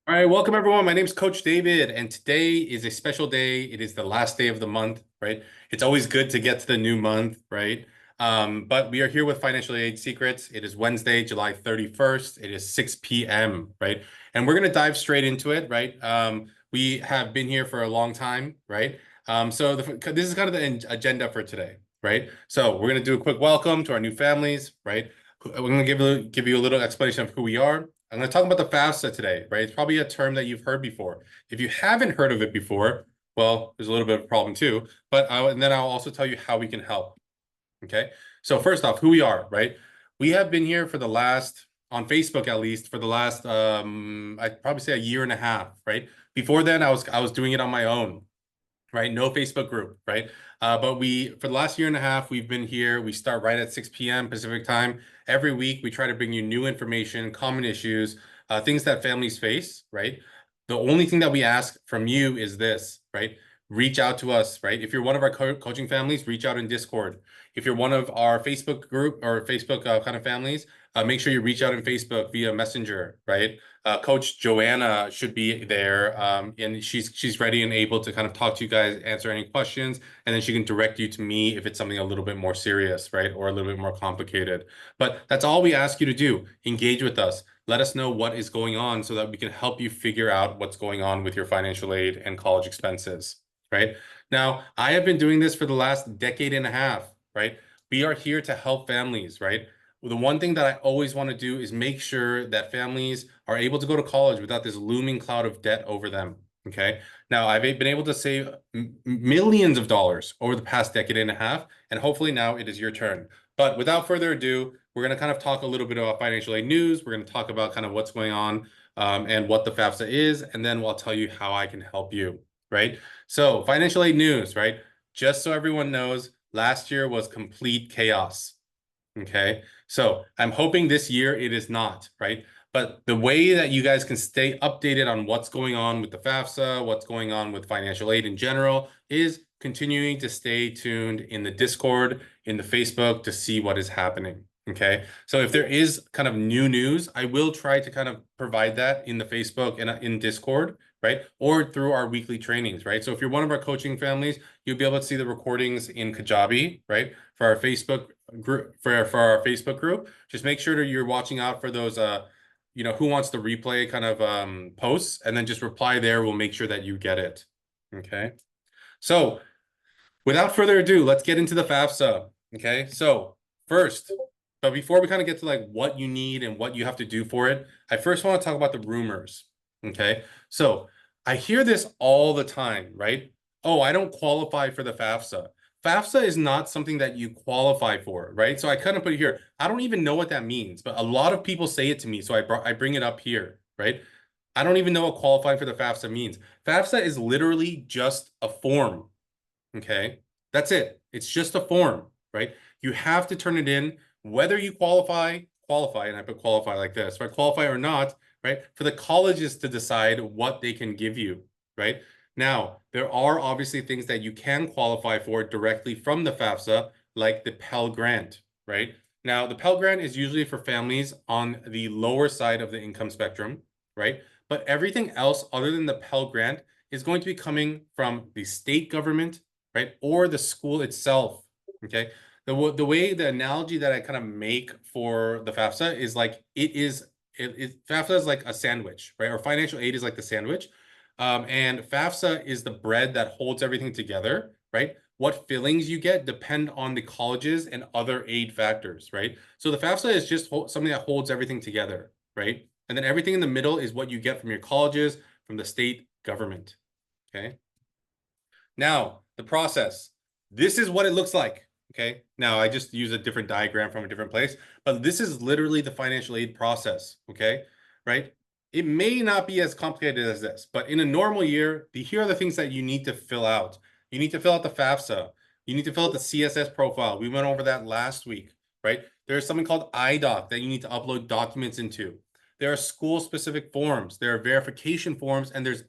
All right, welcome everyone. My name is Coach David, and today is a special day. It is the last day of the month, right? It's always good to get to the new month, right? But we are here with Financial Aid Secrets. It is Wednesday, July 31st. It is 6 p.m., right? And we're going to dive straight into it, right? We have been here for a long time, right? This is kind of the agenda for today, right? So we're going to do a quick welcome to our new families, right? We're going to give you a little explanation of who we are. I'm going to talk about the FAFSA today, right? It's probably a term that you've heard before. If you haven't heard of it before, well, there's a little bit of a problem too. And then I'll also tell you how we can help. Okay. So first off, who we are, right? We have been here for the last, on Facebook at least, for the last, I'd probably say a year and a half, right? Before then, I was doing it on my own, right? No Facebook group, right? For the last year and a half, we've been here. We start right at 6 p.m. Pacific time. Every week, we try to bring you new information, common issues, things that families face, right? The only thing that we ask from you is this, right? Reach out to us, right? If you're one of our coaching families, reach out in Discord. If you're one of our Facebook group or Facebook kind of families, make sure you reach out in Facebook via Messenger, right? Coach Joanna should be there, and she's ready and able to kind of talk to you guys, answer any questions, and then she can direct you to me if it's something a little bit more serious, right, or a little bit more complicated. But that's all we ask you to do. Engage with us. Let us know what is going on so that we can help you figure out what's going on with your financial aid and college expenses, right? Now, I have been doing this for the last decade and a half, right? We are here to help families, right? The one thing that I always want to do is make sure that families are able to go to college without this looming cloud of debt over them. Okay. Now, I've been able to save millions of dollars over the past decade and a half, and hopefully now it is your turn. But without further ado, we're going to kind of talk a little bit about financial aid news. We're going to talk about kind of what's going on and what the FAFSA is, and then we'll tell you how I can help you, right? So financial aid news, right? Just so everyone knows, last year was complete chaos. Okay. So I'm hoping this year it is not, right? But the way that you guys can stay updated on what's going on with the FAFSA, what's going on with financial aid in general, is continuing to stay tuned in the Discord, in the Facebook to see what is happening. Okay. So if there is kind of new news, I will try to kind of provide that in the Facebook and in Discord, right? Or through our weekly trainings, right? So if you're one of our coaching families, you'll be able to see the recordings in Kajabi, right? For our Facebook group, for our Facebook group. Just make sure that you're watching out for those who wants to replay kind of posts, and then just reply there. We'll make sure that you get it. Okay. So without further ado, let's get into the FAFSA. Okay. So first, but before we kind of get to like what you need and what you have to do for it, I first want to talk about the rumors. Okay. So I hear this all the time, right? Oh, I don't qualify for the FAFSA. FAFSA is not something that you qualify for, right? So I kind of put it here. I don't even know what that means, but a lot of people say it to me, so I bring it up here, right? I don't even know what qualifying for the FAFSA means. FAFSA is literally just a form, okay? That's it. It's just a form, right? You have to turn it in, whether you qualify, and I put qualify like this, right? Qualify or not, right? For the colleges to decide what they can give you, right? Now, there are obviously things that you can qualify for directly from the FAFSA, like the Pell Grant, right? Now, the Pell Grant is usually for families on the lower side of the income spectrum, right? But everything else other than the Pell Grant is going to be coming from the state government, right? Or the school itself, okay? The analogy that I kind of make for the FAFSA is like FAFSA is like a sandwich, right? Or financial aid is like the sandwich. And FAFSA is the bread that holds everything together, right? What fillings you get depend on the colleges and other aid factors, right? So the FAFSA is just something that holds everything together, right? And then everything in the middle is what you get from your colleges, from the state government, okay? Now, the process. This is what it looks like, okay? Now, I just use a different diagram from a different place, but this is literally the financial aid process, okay? Right? It may not be as complicated as this, but in a normal year, here are the things that you need to fill out. You need to fill out the FAFSA. You need to fill out the CSS profile. We went over that last week, right? There's something called IDoc that you need to upload documents into. There are school-specific forms. There are verification forms, and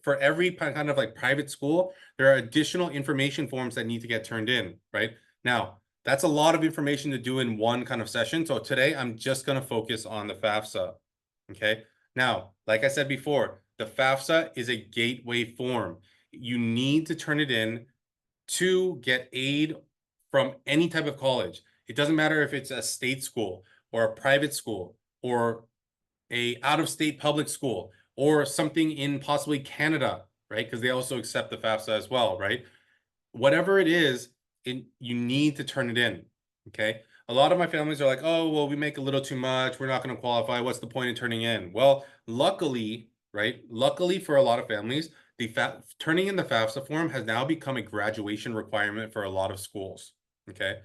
for every kind of like private school, there are additional information forms that need to get turned in, right? Now, that's a lot of information to do in one kind of session. So today, I'm just going to focus on the FAFSA, okay? Now, like I said before, the FAFSA is a gateway form. You need to turn it in to get aid from any type of college. It doesn't matter if it's a state school or a private school or a out-of-state public school or something in possibly Canada, right? Because they also accept the FAFSA as well, right? Whatever it is, you need to turn it in, okay? A lot of my families are like, oh, well, we make a little too much. We're not going to qualify. What's the point in turning in? Well, luckily, right? Luckily for a lot of families, turning in the FAFSA form has now become a graduation requirement for a lot of schools, okay?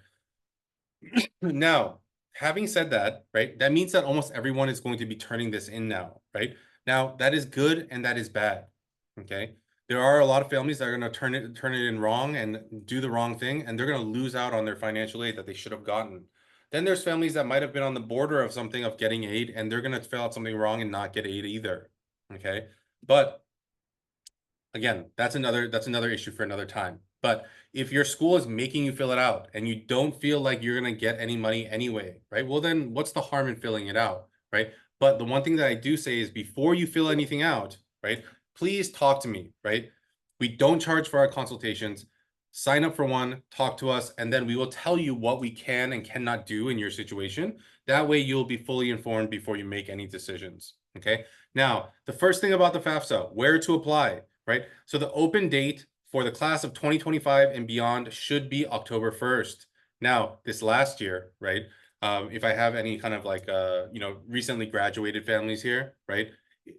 Now, having said that, right, that means that almost everyone is going to be turning this in now, right? Now, that is good and that is bad, okay? There are a lot of families that are going to turn it in wrong and do the wrong thing, and they're going to lose out on their financial aid that they should have gotten. Then there's families that might have been on the border of something of getting aid, and they're going to fill out something wrong and not get aid either, okay? But again, that's another issue for another time. But if your school is making you fill it out and you don't feel like you're going to get any money anyway, right? Well, then what's the harm in filling it out, right? But the one thing that I do say is before you fill anything out, right? Please talk to me, right? We don't charge for our consultations. Sign up for one, talk to us, and then we will tell you what we can and cannot do in your situation. That way you'll be fully informed before you make any decisions, okay? Now, the first thing about the FAFSA, where to apply, right? So the open date for the class of 2025 and beyond should be October 1st. Now, this last year, right? If I have any kind of like, recently graduated families here, right?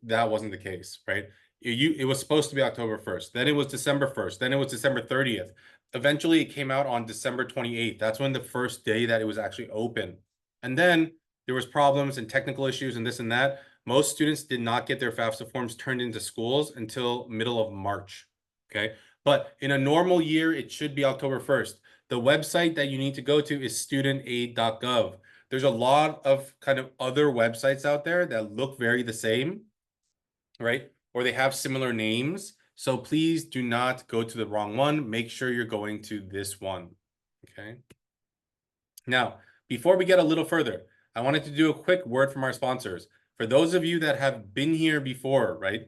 That wasn't the case, right? It was supposed to be October 1st. Then it was December 1st. Then it was December 30th. Eventually, it came out on December 28th. That's when the first day that it was actually open. And then there was problems and technical issues and this and that. Most students did not get their FAFSA forms turned into schools until middle of March, okay? But in a normal year, it should be October 1st. The website that you need to go to is studentaid.gov. There's a lot of kind of other websites out there that look very the same, right? Or they have similar names. So please do not go to the wrong one. Make sure you're going to this one, okay? Now, before we get a little further, I wanted to do a quick word from our sponsors. For those of you that have been here before, right?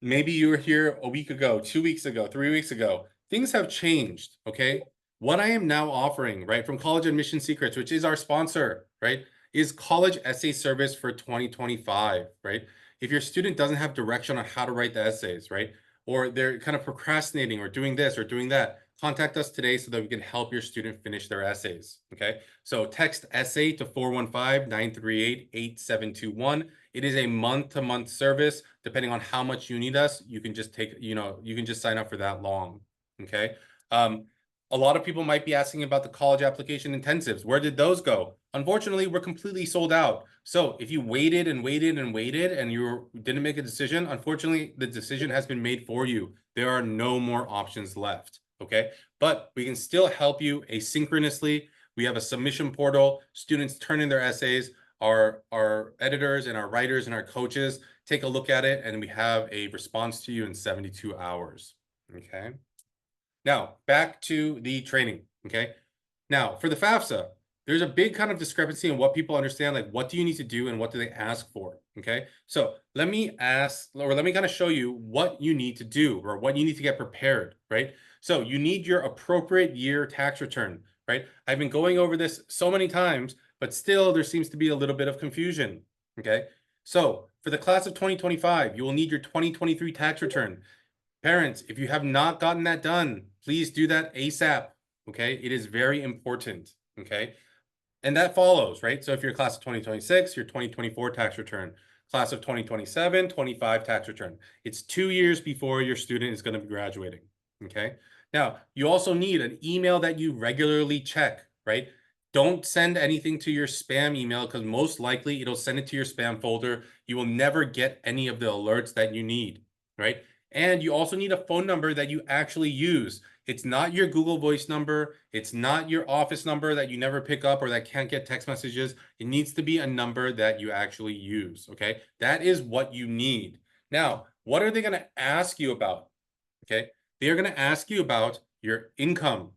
Maybe you were here a week ago, 2 weeks ago, 3 weeks ago. Things have changed, okay? What I am now offering, right, from College Admission Secrets, which is our sponsor, right, is college essay service for 2025, right? If your student doesn't have direction on how to write the essays, right, or they're kind of procrastinating or doing this or doing that, contact us today so that we can help your student finish their essays, okay? So text essay to 415-938-8721. It is a month-to-month service. Depending on how much you need us, you can just you can just sign up for that long, okay? A lot of people might be asking about the college application intensives. Where did those go? Unfortunately, we're completely sold out. So if you waited and waited and waited and you didn't make a decision, unfortunately, the decision has been made for you. There are no more options left, okay? But we can still help you asynchronously. We have a submission portal. Students turn in their essays. Our editors and our writers and our coaches take a look at it, and we have a response to you in 72 hours, okay? Now, back to the training, okay? Now, for the FAFSA, there's a big kind of discrepancy in what people understand, like what do you need to do and what do they ask for, okay? So let me kind of show you what you need to do or what you need to get prepared, right? So you need your appropriate year tax return, right? I've been going over this so many times, but still there seems to be a little bit of confusion, okay? So for the class of 2025, you will need your 2023 tax return. Parents, if you have not gotten that done, please do that ASAP, okay? It is very important, okay? And that follows, right? So if you're class of 2026, your 2024 tax return, class of 2027, 25 tax return. It's 2 years before your student is going to be graduating, okay? Now, you also need an email that you regularly check, right? Don't send anything to your spam email because most likely it'll send it to your spam folder. You will never get any of the alerts that you need, right? And you also need a phone number that you actually use. It's not your Google Voice number. It's not your office number that you never pick up or that can't get text messages. It needs to be a number that you actually use, okay? That is what you need. Now, what are they going to ask you about, okay? They are going to ask you about your income.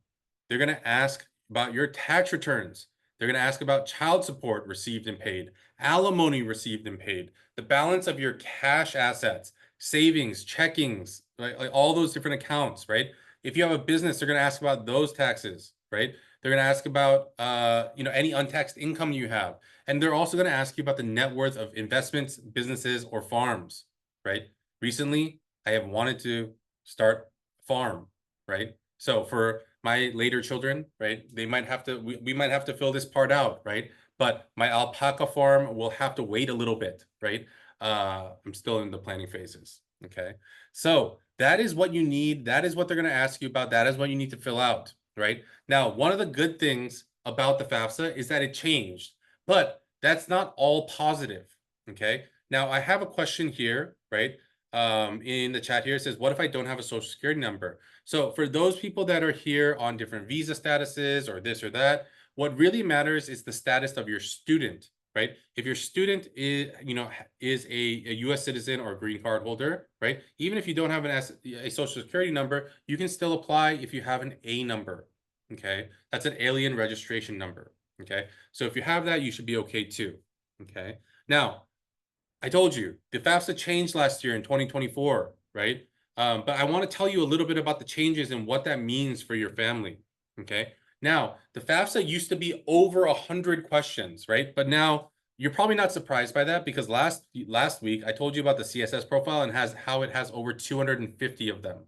They're going to ask about your tax returns. They're going to ask about child support received and paid. alimony received and paid, the balance of your cash assets, savings, checkings, right? Like all those different accounts, right? If you have a business, they're going to ask about those taxes, right? They're going to ask about, any untaxed income you have. And they're also going to ask you about the net worth of investments, businesses, or farms, right? Recently, I have wanted to start a farm, right? So for my later children, right, they might have to, we might have to fill this part out, right? But my alpaca farm will have to wait a little bit, right? I'm still in the planning phases, okay? So that is what you need. That is what they're going to ask you about. That is what you need to fill out, right? Now, one of the good things about the FAFSA is that it changed, but that's not all positive, okay? Now, I have a question here, right? In the chat here, it says, what if I don't have a social security number? So for those people that are here on different visa statuses or this or that, what really matters is the status of your student, right? If your student is a U.S. citizen or a green card holder, right? Even if you don't have a social security number, you can still apply if you have an A number, okay? That's an alien registration number, okay? So if you have that, you should be okay too, okay? Now, I told you, the FAFSA changed last year in 2024, right? But I want to tell you a little bit about the changes and what that means for your family, okay? Now, the FAFSA used to be over 100 questions, right? But now you're probably not surprised by that because last week I told you about the CSS profile and how it has over 250 of them,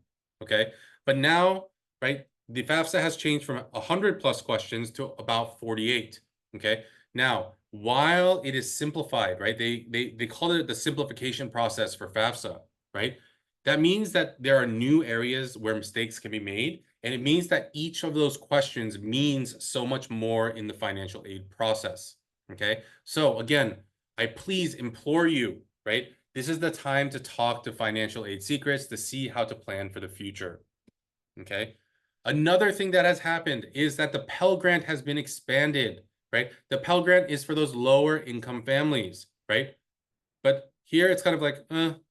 okay? But now, right, the FAFSA has changed from 100 plus questions to about 48, okay? Now, while it is simplified, right? They call it the simplification process for FAFSA, right? That means that there are new areas where mistakes can be made, and it means that each of those questions means so much more in the financial aid process, okay? So again, I please implore you, right? This is the time to talk to Financial Aid Secrets to see how to plan for the future, okay? Another thing that has happened is that the Pell Grant has been expanded, right? The Pell Grant is for those lower income families, right? But here it's kind of like,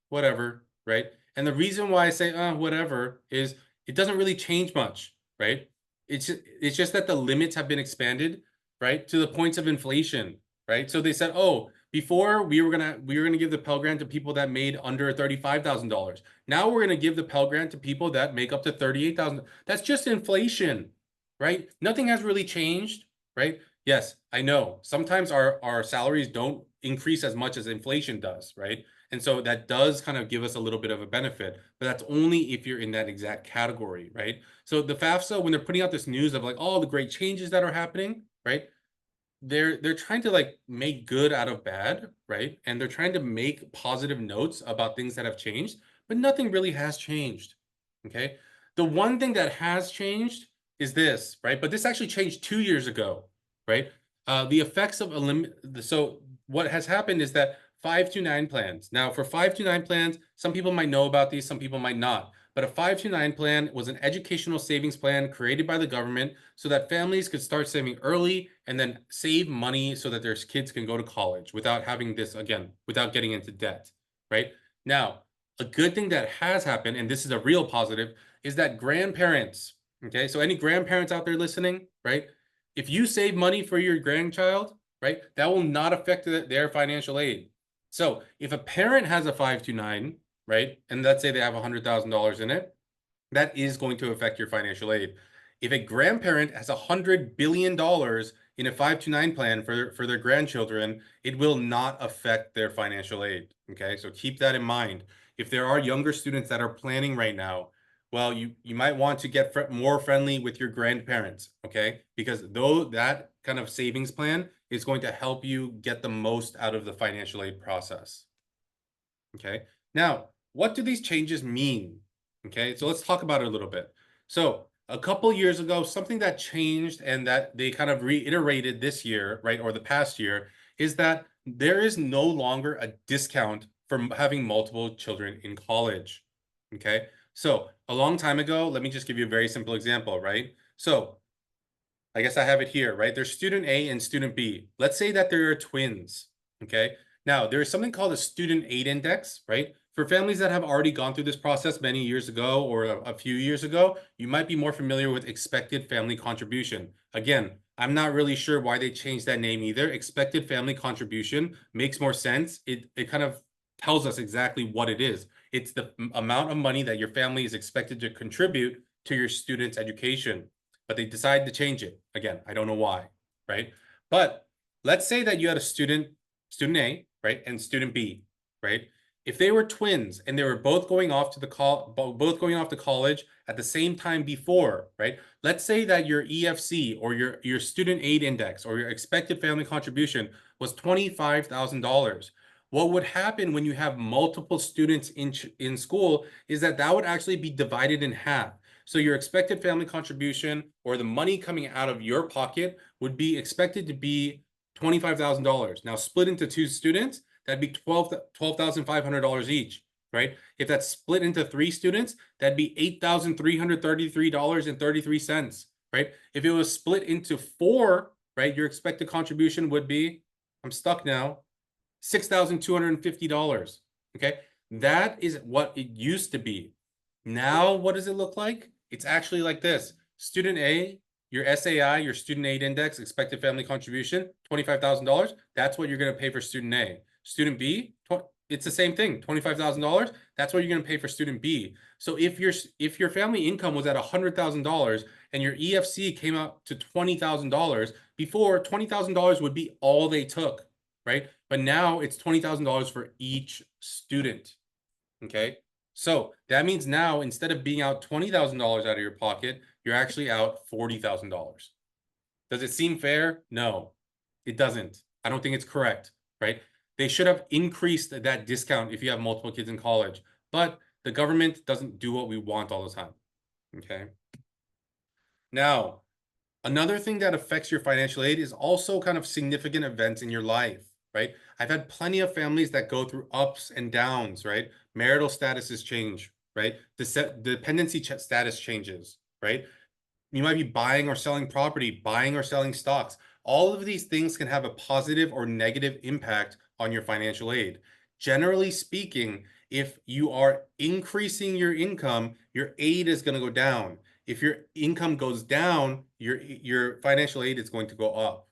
whatever, right? And the reason why I say, whatever, is it doesn't really change much, right? It's just that the limits have been expanded, right, to the points of inflation, right? So they said, oh, before we were gonna give the Pell Grant to people that made under $35,000. Now we're gonna give the Pell Grant to people that make up to $38,000. That's just inflation, right? Nothing has really changed, right? Yes, I know. Sometimes our salaries don't increase as much as inflation does, right? And so that does kind of give us a little bit of a benefit, but that's only if you're in that exact category, right? So the FAFSA, when they're putting out this news of like all the great changes that are happening, right? They're trying to like make good out of bad, right? And they're trying to make positive notes about things that have changed, but nothing really has changed. Okay. The one thing that has changed is this, right? But this actually changed 2 years ago, right? The effects of so what has happened is that 529 plans. Now, for 529 plans, some people might know about these, some people might not. But a 529 plan was an educational savings plan created by the government so that families could start saving early and then save money so that their kids can go to college without having this, again, without getting into debt, right? Now, a good thing that has happened, and this is a real positive, is that grandparents, okay? So any grandparents out there listening, right? If you save money for your grandchild, right, that will not affect their financial aid. So if a parent has a 529, right, and let's say they have $100,000 in it, that is going to affect your financial aid. If a grandparent has $100 billion in a 529 plan for their grandchildren, it will not affect their financial aid. Okay, so keep that in mind. If there are younger students that are planning right now, well, you might want to get more friendly with your grandparents, okay? Because though that kind of savings plan is going to help you get the most out of the financial aid process. Okay, now what do these changes mean? Okay, so let's talk about it a little bit. So a couple years ago, something that changed and that they kind of reiterated this year, right, or the past year, is that there is no longer a discount for having multiple children in college. Okay, so a long time ago, let me just give you a very simple example, right? So I guess I have it here, right? There's student A and student B. Let's say that there are twins, okay? Now, there is something called a student aid index, right? For families that have already gone through this process many years ago or a few years ago, you might be more familiar with expected family contribution. Again, I'm not really sure why they changed that name either. Expected family contribution makes more sense. It kind of tells us exactly what it is. It's the amount of money that your family is expected to contribute to your student's education. But they decided to change it. Again, I don't know why, right? But let's say that you had a student A, right, and student B, right? If they were twins and they were both going off to college at the same time before, right? Let's say that your EFC or your student aid index or your expected family contribution was $25,000. What would happen when you have multiple students in school is that would actually be divided in half. So your expected family contribution or the money coming out of your pocket would be expected to be $25,000. Now split into two students, that'd be $12,500 each, right? If that's split into three students, that'd be $8,333.33, right? If it was split into four, right, your expected contribution would be, I'm stuck now, $6,250, okay? That is what it used to be. Now, what does it look like? It's actually like this. Student A, your SAI, your student aid index, expected family contribution, $25,000. That's what you're going to pay for student A. Student B, it's the same thing, $25,000. That's what you're going to pay for student B. So if your family income was at $100,000 and your EFC came up to $20,000, before $20,000 would be all they took, right? But now it's $20,000 for each student. Okay. So that means now instead of being out $20,000 out of your pocket, you're actually out $40,000. Does it seem fair? No, it doesn't. I don't think it's correct, right? They should have increased that discount if you have multiple kids in college, but the government doesn't do what we want all the time. Okay. Now, another thing that affects your financial aid is also kind of significant events in your life, right? I've had plenty of families that go through ups and downs, right? Marital statuses change, right? Dependency status changes, right? You might be buying or selling property, buying or selling stocks. All of these things can have a positive or negative impact on your financial aid. Generally speaking, if you are increasing your income, your aid is going to go down. If your income goes down, your financial aid is going to go up.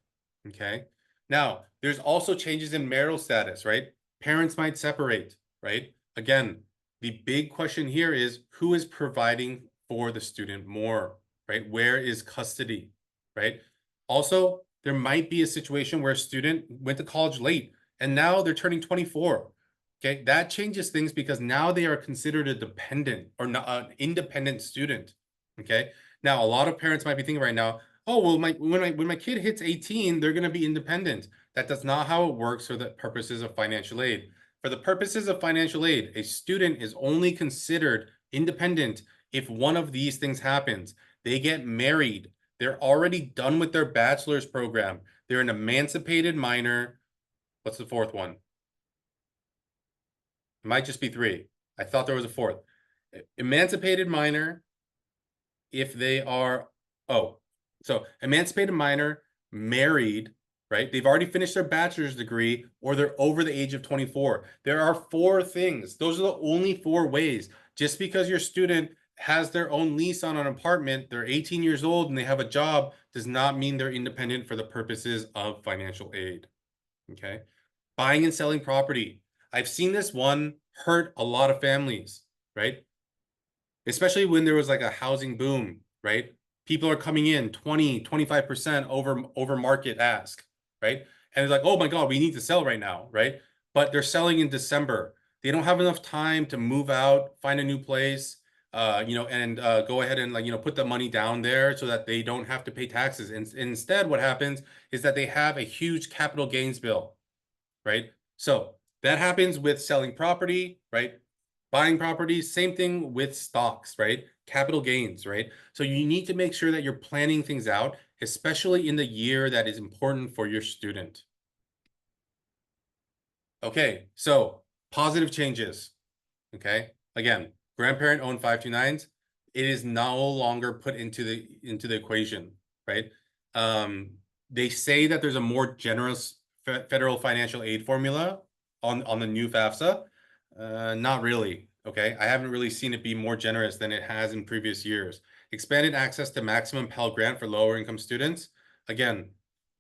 Okay. Now, there's also changes in marital status, right? Parents might separate, right? Again, the big question here is who is providing for the student more, right? Where is custody, right? Also, there might be a situation where a student went to college late and now they're turning 24. Okay, that changes things because now they are considered a dependent or not an independent student. Okay, now a lot of parents might be thinking right now, oh well, when my kid hits 18, they're going to be independent. That does not how it works for the purposes of financial aid. For the purposes of financial aid, a student is only considered independent if one of these things happens. They get married. They're already done with their bachelor's program. They're an emancipated minor. What's the fourth one? It might just be three. I thought there was a fourth. Emancipated minor, if they are, so emancipated minor, married, right? They've already finished their bachelor's degree or they're over the age of 24. There are four things. Those are the only four ways. Just because your student has their own lease on an apartment, they're 18 years old and they have a job, does not mean they're independent for the purposes of financial aid. Okay. Buying and selling property. I've seen this one hurt a lot of families, right? Especially when there was like a housing boom, right? People are coming in 20-25% over market ask, right? And it's like, oh my God, we need to sell right now, right? But they're selling in December. They don't have enough time to move out, find a new place, and go ahead and put the money down there so that they don't have to pay taxes. And instead, what happens is that they have a huge capital gains bill, right? So that happens with selling property, right? Buying properties, same thing with stocks, right? Capital gains, right? So you need to make sure that you're planning things out, especially in the year that is important for your student. Okay, so positive changes. Okay, again, grandparent owned 529s. It is no longer put into the equation, right? They say that there's a more generous federal financial aid formula on the new FAFSA. Not really. Okay, I haven't really seen it be more generous than it has in previous years. Expanded access to maximum Pell Grant for lower income students. Again,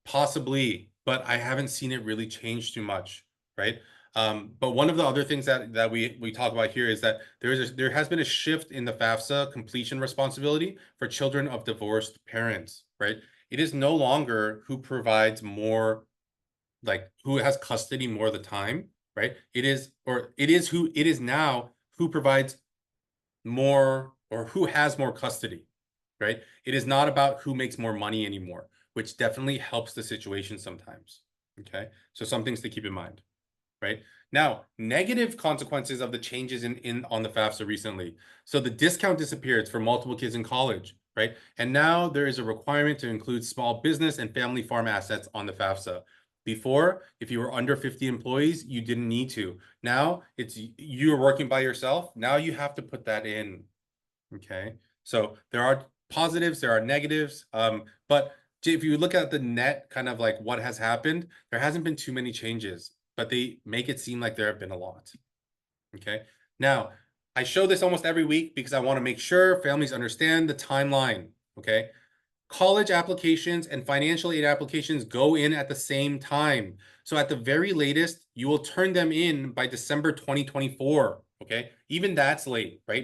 possibly, but I haven't seen it really change too much, right? But one of the other things that we talk about here is that there has been a shift in the FAFSA completion responsibility for children of divorced parents, right? It is no longer who provides more, like who has custody more of the time, right? It is now who provides more, or who has more custody, right? It is not about who makes more money anymore, which definitely helps the situation sometimes. Okay, so some things to keep in mind, right? Now, negative consequences of the changes in on the FAFSA recently. So the discount disappeared for multiple kids in college, right? And now there is a requirement to include small business and family farm assets on the FAFSA. Before, if you were under 50 employees, you didn't need to. Now it's you're working by yourself. Now you have to put that in. Okay. So there are positives, there are negatives. But if you look at the net, kind of like what has happened, there hasn't been too many changes, but they make it seem like there have been a lot. Okay. Now, I show this almost every week because I want to make sure families understand the timeline. Okay. College applications and financial aid applications go in at the same time. So at the very latest, you will turn them in by December 2024. Okay. Even that's late, right?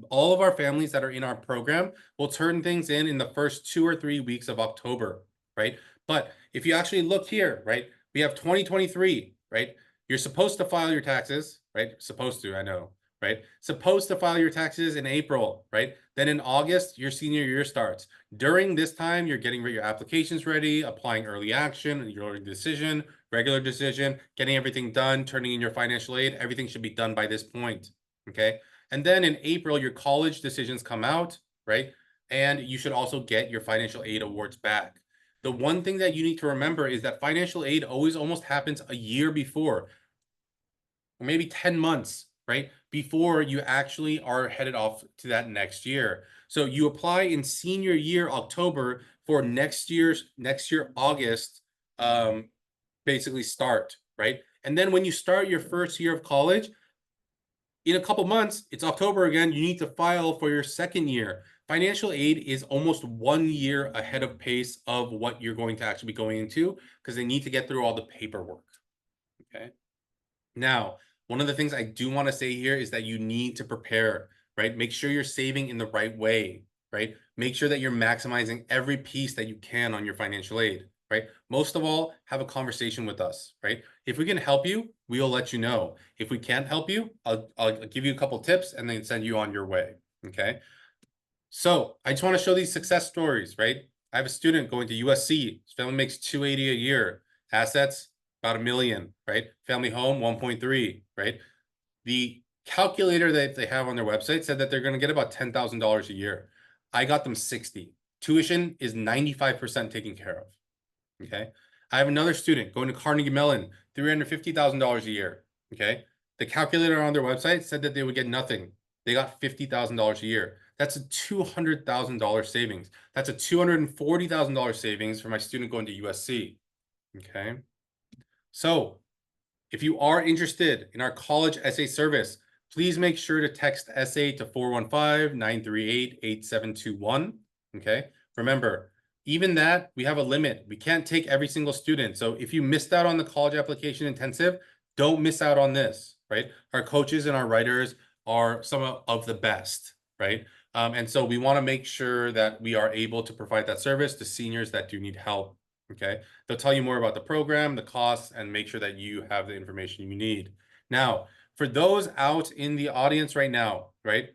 All of our families that are in our program will turn things in the first 2 or 3 weeks of October, right? But if you actually look here, right, we have 2023, right? You're supposed to file your taxes, right? Supposed to, I know, right? Supposed to file your taxes in April, right? Then in August, your senior year starts. During this time, you're getting your applications ready, applying early action, your decision, regular decision, getting everything done, turning in your financial aid. Everything should be done by this point, okay? And then in April, your college decisions come out, right? And you should also get your financial aid awards back. The one thing that you need to remember is that financial aid always almost happens a year before, or maybe 10 months, right? Before you actually are headed off to that next year. So you apply in senior year October for next year August, basically start, right? And then when you start your first year of college, in a couple months, it's October again, you need to file for your second year. Financial aid is almost 1 year ahead of pace of what you're going to actually be going into, because they need to get through all the paperwork. Okay. Now, one of the things I do want to say here is that you need to prepare, right? Make sure you're saving in the right way, right? Make sure that you're maximizing every piece that you can on your financial aid, right? Most of all, have a conversation with us, right? If we can help you, we will let you know. If we can't help you, I'll give you a couple tips and then send you on your way, okay? So I just want to show these success stories, right? I have a student going to USC. His family makes 280 a year. Assets, about $1 million, right? Family home, 1.3, right? The calculator that they have on their website said that they're going to get about $10,000 a year. I got them 60. Tuition is 95% taken care of. Okay. I have another student going to Carnegie Mellon, $350,000 a year. Okay. The calculator on their website said that they would get nothing. They got $50,000 a year. That's a $200,000 savings. That's a $240,000 savings for my student going to USC. Okay. So if you are interested in our college essay service, please make sure to text essay to 415-938-8721. Okay. Remember, even that, we have a limit. We can't take every single student. So if you missed out on the college application intensive, don't miss out on this, right? Our coaches and our writers are some of the best, right? And so we want to make sure that we are able to provide that service to seniors that do need help. Okay. They'll tell you more about the program, the costs, and make sure that you have the information you need. Now, for those out in the audience right now, right?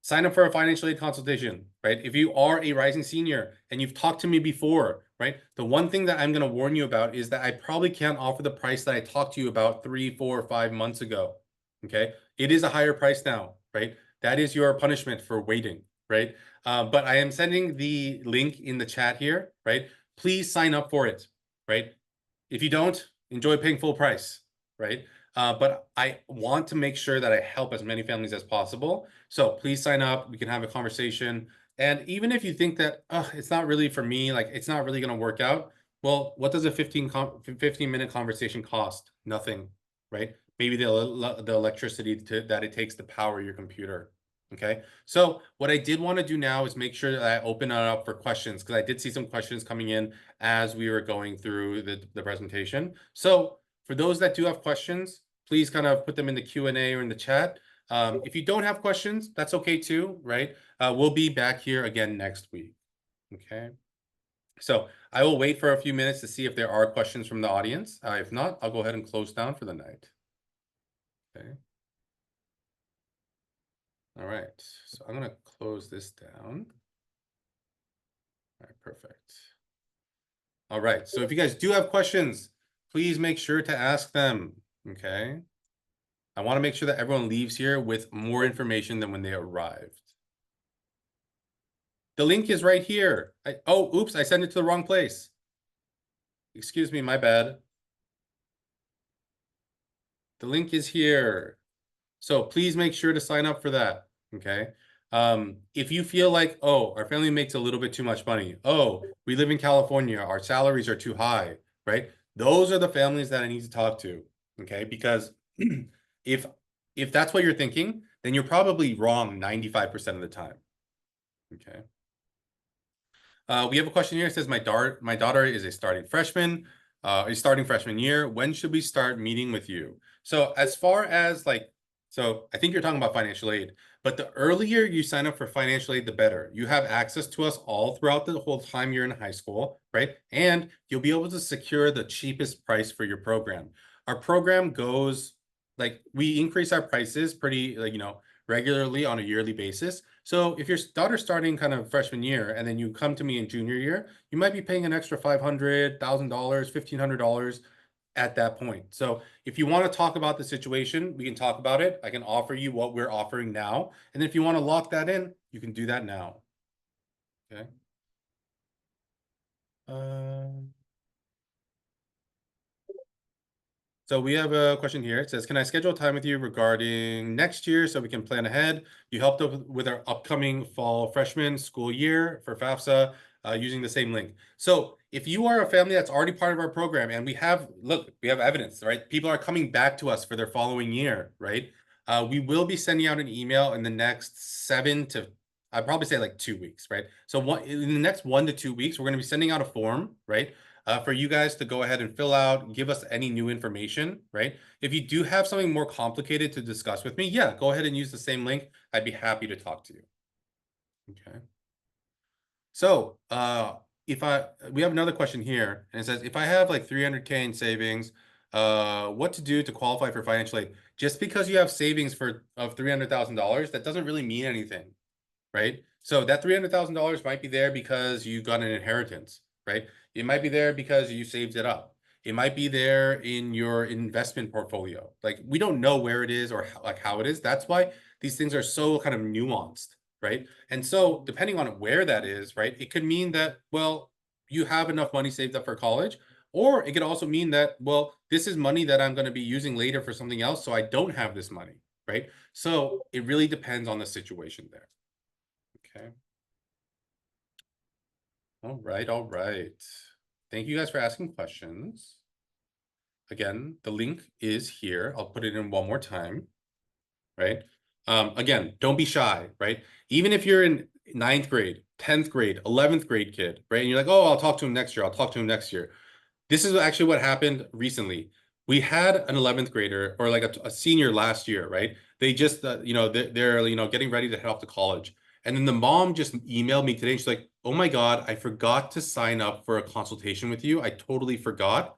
Sign up for a financial aid consultation, right? If you are a rising senior and you've talked to me before, right? The one thing that I'm going to warn you about is that I probably can't offer the price that I talked to you about 3, 4, or 5 months ago. Okay. It is a higher price now, right? That is your punishment for waiting, right? But I am sending the link in the chat here, right? Please sign up for it, right? If you don't, enjoy paying full price, right? But I want to make sure that I help as many families as possible. So please sign up. We can have a conversation. And even if you think that it's not really for me, like it's not really going to work out, well, what does a 15-minute conversation cost? Nothing, right? Maybe the electricity that it takes to power your computer, Okay, so what I did want to do now is make sure that I open it up for questions because I did see some questions coming in as we were going through the presentation. So for those that do have questions, please kind of put them in the Q&A or in the chat. If you don't have questions, that's okay too, right? We'll be back here again next week. Okay, so I will wait for a few minutes to see if there are questions from the audience. If not, I'll go ahead and close down for the night. Okay. All right, so I'm going to close this down. All right, perfect. All right, so if you guys do have questions, please make sure to ask them, okay? I want to make sure that everyone leaves here with more information than when they arrived. The link is right here. Oh, oops, I sent it to the wrong place. Excuse me, my bad. The link is here. So please make sure to sign up for that, okay? If you feel like, oh, our family makes a little bit too much money. Oh, we live in California, our salaries are too high, right? Those are the families that I need to talk to, okay? Because if if that's what you're thinking, then you're probably wrong 95% of the time, okay? We have a question here. It says, my daughter is a starting freshman year. When should we start meeting with you? So as far as like, so I think you're talking about financial aid, but the earlier you sign up for financial aid, the better. You have access to us all throughout the whole time you're in high school, right? And you'll be able to secure the cheapest price for your program. Our program goes, like, we increase our prices pretty, like, regularly on a yearly basis. So if your daughter's starting kind of freshman year and then you come to me in junior year, you might be paying an extra $500, $1,000, $1,500 at that point. So if you want to talk about the situation, we can talk about it. I can offer you what we're offering now. And if you want to lock that in, you can do that now. Okay. So we have a question here. It says, can I schedule time with you regarding next year so we can plan ahead? You helped with our upcoming fall freshman school year for FAFSA using the same link. So if you are a family that's already part of our program and we have evidence, right? People are coming back to us for their following year, right? We will be sending out an email in the next I'd probably say like 2 weeks, right? So in the next 1 to 2 weeks, we're going to be sending out a form, right? For you guys to go ahead and fill out, give us any new information, right? If you do have something more complicated to discuss with me, yeah, go ahead and use the same link. I'd be happy to talk to you. Okay. So we have another question here, and it says, if I have like 300K in savings, what to do to qualify for financial aid? Just because you have savings of $300,000, that doesn't really mean anything, right? So that $300,000 might be there because you got an inheritance, right? It might be there because you saved it up. It might be there in your investment portfolio. Like, we don't know where it is or how it is. That's why these things are so kind of nuanced, right? And so depending on where that is, right, it could mean that, well, you have enough money saved up for college, or it could also mean that, well, this is money that I'm going to be using later for something else, so I don't have this money, right? So it really depends on the situation there. Okay. All right, all right. Thank you guys for asking questions. Again, the link is here. I'll put it in one more time, right? Again, don't be shy, right? Even if you're in 9th grade, 10th grade, 11th grade kid, right? And you're like, oh, I'll talk to him next year. I'll talk to him next year. This is actually what happened recently. We had an 11th grader or like a senior last year, right? They just, they're getting ready to head off to college. And then the mom just emailed me today. And she's like, oh my God, I forgot to sign up for a consultation with you. I totally forgot.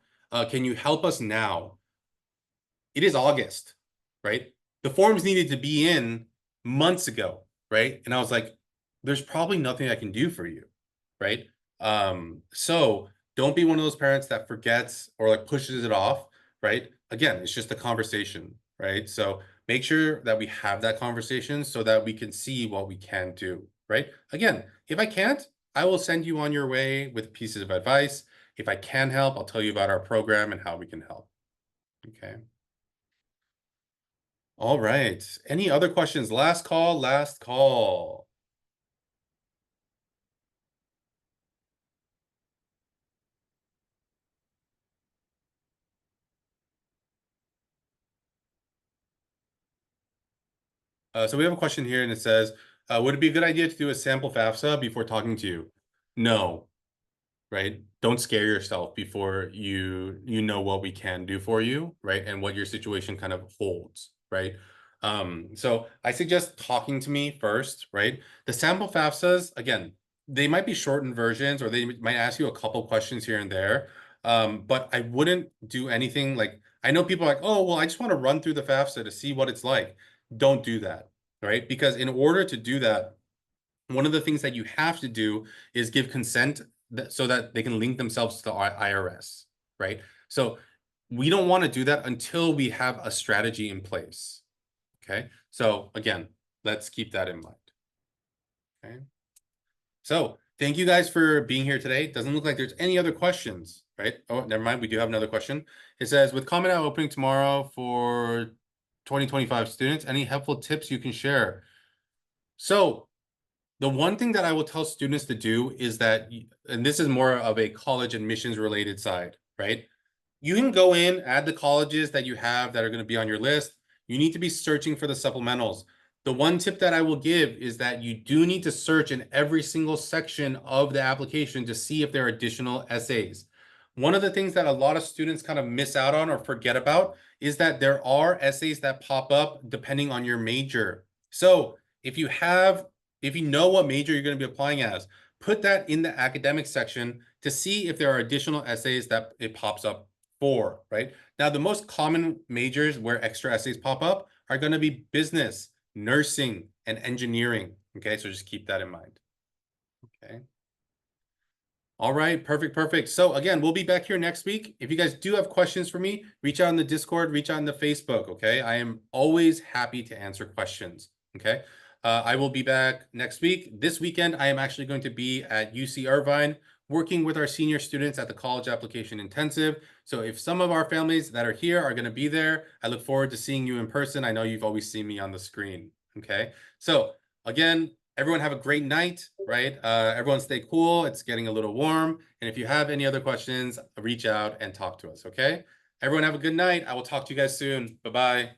Can you help us now? It is August, right? The forms needed to be in months ago, right? And I was like, there's probably nothing I can do for you, right? So don't be one of those parents that forgets or like pushes it off, right? Again, it's just a conversation, right? So make sure that we have that conversation so that we can see what we can do, right? Again, if I can't, I will send you on your way with pieces of advice. If I can help, I'll tell you about our program and how we can help. Okay. All right. Any other questions? Last call, last call. So we have a question here and it says, would it be a good idea to do a sample FAFSA before talking to you? No, right? Don't scare yourself before you know what we can do for you, right? And what your situation kind of holds, right? So I suggest talking to me first, right? The sample FAFSAs, again, they might be shortened versions or they might ask you a couple questions here and there. But I wouldn't do anything like, I know people are like, oh, well, I just want to run through the FAFSA to see what it's like. Don't do that, right? Because in order to do that, one of the things that you have to do is give consent so that they can link themselves to the IRS, right? So we don't want to do that until we have a strategy in place. Okay. So again, let's keep that in mind. Okay. So thank you guys for being here today. Doesn't look like there's any other questions, right? Oh, never mind. We do have another question. It says, with Common App opening tomorrow for 2025 students, any helpful tips you can share? So the one thing that I will tell students to do is that, and this is more of a college admissions related side, right? You can go in, add the colleges that you have that are going to be on your list. You need to be searching for the supplementals. The one tip that I will give is that you do need to search in every single section of the application to see if there are additional essays. One of the things that a lot of students kind of miss out on or forget about is that there are essays that pop up depending on your major. So if you know what major you're going to be applying as, put that in the academic section to see if there are additional essays that it pops up for, right? Now, the most common majors where extra essays pop up are going to be business, nursing, and engineering. Okay, so just keep that in mind. Okay. All right, perfect. So again, we'll be back here next week. If you guys do have questions for me, reach out in the Discord, reach out in the Facebook, okay? I am always happy to answer questions, okay? I will be back next week. This weekend, I am actually going to be at UC Irvine working with our senior students at the College Application Intensive. So if some of our families that are here are going to be there, I look forward to seeing you in person. I know you've always seen me on the screen, okay? So again, everyone have a great night, right? Everyone stay cool. It's getting a little warm. And if you have any other questions, reach out and talk to us, okay? Everyone have a good night. I will talk to you guys soon. Bye-bye.